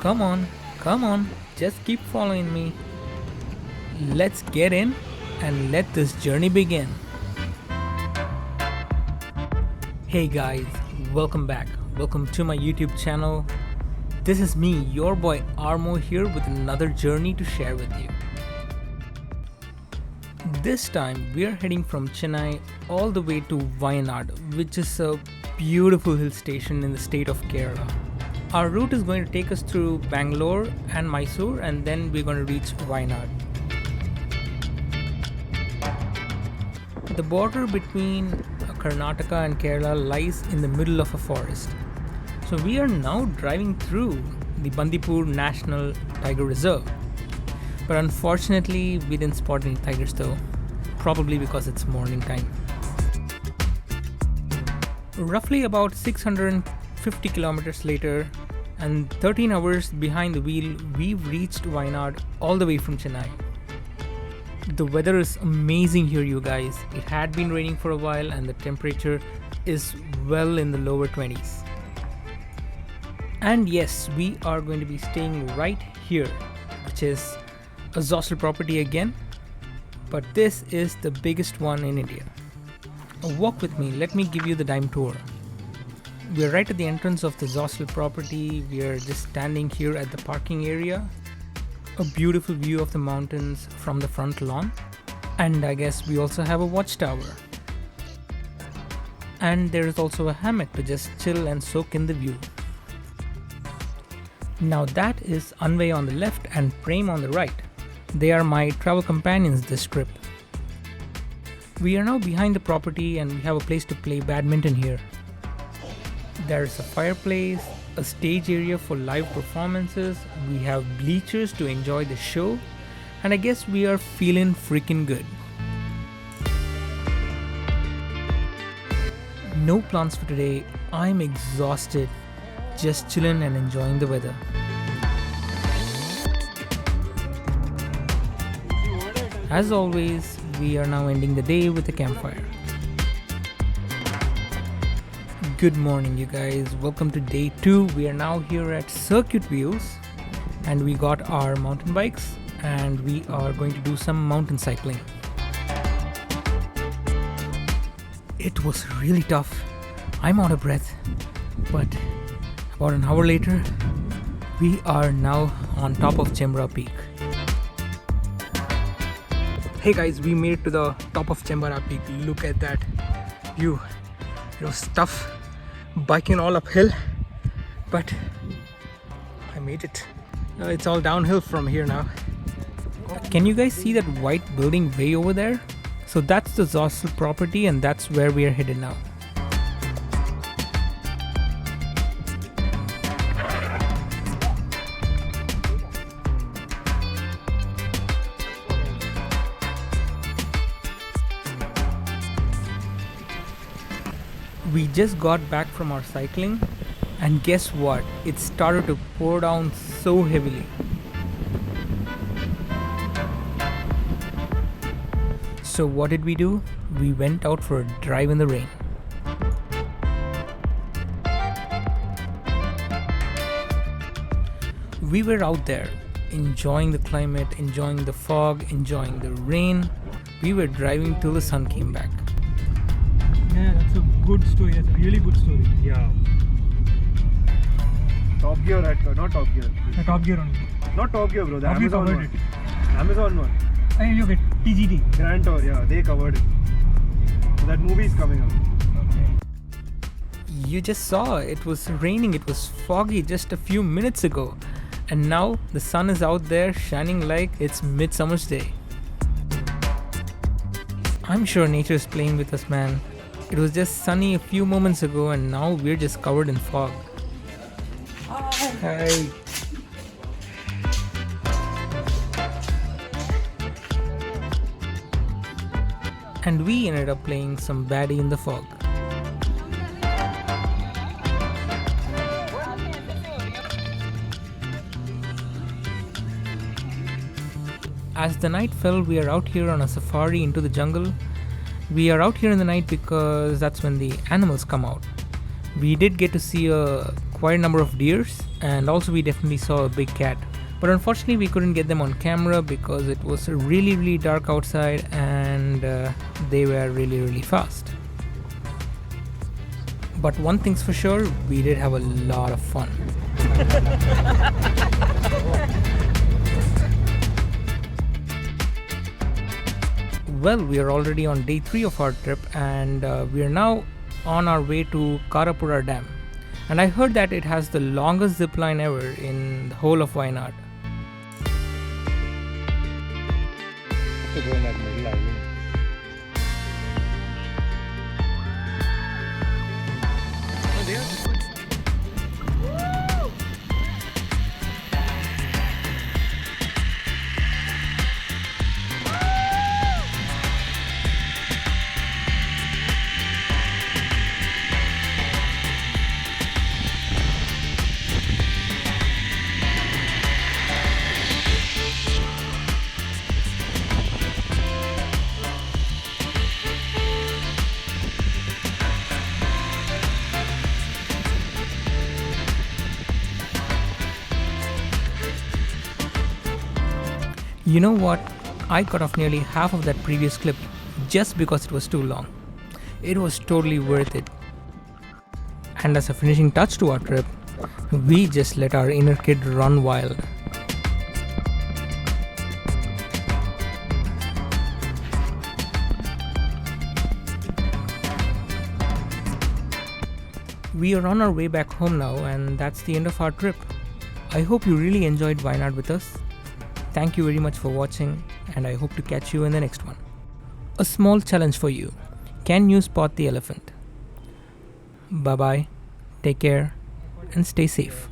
Come on, come on, just keep following me. Let's get in and let this journey begin. Hey guys, welcome back. Welcome to my YouTube channel. This is me, your boy Armo, here with another journey to share with you. This time we are heading from Chennai all the way to Wayanad, which is a beautiful hill station in the state of Kerala. Our route is going to take us through Bangalore and Mysore, and then we're going to reach Wayanad. The border between Karnataka and Kerala lies in the middle of a forest. So we are now driving through the Bandipur National Tiger Reserve. But unfortunately, we didn't spot any tigers though, probably because it's morning time. Roughly about 650 kilometers later and 13 hours behind the wheel, we've reached Wayanad all the way from Chennai. The weather is amazing here, you guys. It had been raining for a while and the temperature is well in the lower 20s. And yes, we are going to be staying right here, which is a Zostel property again, but this is the biggest one in India. Walk with me, let me give you the dime tour. We are right at the entrance of the Zostel property. We are just standing here at the parking area. A beautiful view of the mountains from the front lawn, and I guess we also have a watchtower. And there is also a hammock to just chill and soak in the view. Now that is Anvay on the left and Prem on the right. They are my travel companions this trip. We are now behind the property and we have a place to play badminton here. There is a fireplace, a stage area for live performances, we have bleachers to enjoy the show, and I guess we are feeling freaking good. No plans for today, I'm exhausted, just chilling and enjoying the weather. As always, we are now ending the day with a campfire. Good morning, you guys. Welcome to day 2. We are now here at Circuit Wheels and we got our mountain bikes and we are going to do some mountain cycling. It was really tough. I'm out of breath. But about an hour later, we are now on top of Chembara Peak. Hey guys, we made it to the top of Chembara Peak. Look at that view. It was tough biking all uphill, but I made it. It's all downhill from here now. Can you guys see that white building way over there? So that's the Zostel property and that's where we are headed now. We just got back from our cycling and guess what? It started to pour down so heavily. So what did we do? We went out for a drive in the rain. We were out there enjoying the climate, enjoying the fog, enjoying the rain. We were driving till the sun came back. Yeah, that's a good story. That's a really good story. Yeah. Top Gear had not Top Gear. The Top Gear only. Not Top Gear, bro. The Have you Amazon covered one. it? Amazon one. And you get TGT. Grand Tour, yeah. They covered it. So that movie is coming up. Okay. You just saw it was raining, it was foggy just a few minutes ago. And now the sun is out there shining like it's midsummer's day. I'm sure nature is playing with us, man. It was just sunny a few moments ago and now we're just covered in fog. Hi. And we ended up playing some baddie in the fog. As the night fell, we are out here on a safari into the jungle. We are out here in the night because that's when the animals come out. We did get to see a quite a number of deers, and also we definitely saw a big cat. But unfortunately, we couldn't get them on camera because it was really, really dark outside and they were really, really fast. But one thing's for sure, we did have a lot of fun. Well, we are already on day 3 of our trip, and we are now on our way to Karapura Dam. And I heard that it has the longest zipline ever in the whole of Wayanad. To go in that middle island. You know what? I cut off nearly half of that previous clip just because it was too long. It was totally worth it. And as a finishing touch to our trip, we just let our inner kid run wild. We are on our way back home now, and that's the end of our trip. I hope you really enjoyed Wayanad with us. Thank you very much for watching, and I hope to catch you in the next one. A small challenge for you. Can you spot the elephant? Bye bye, take care, and stay safe.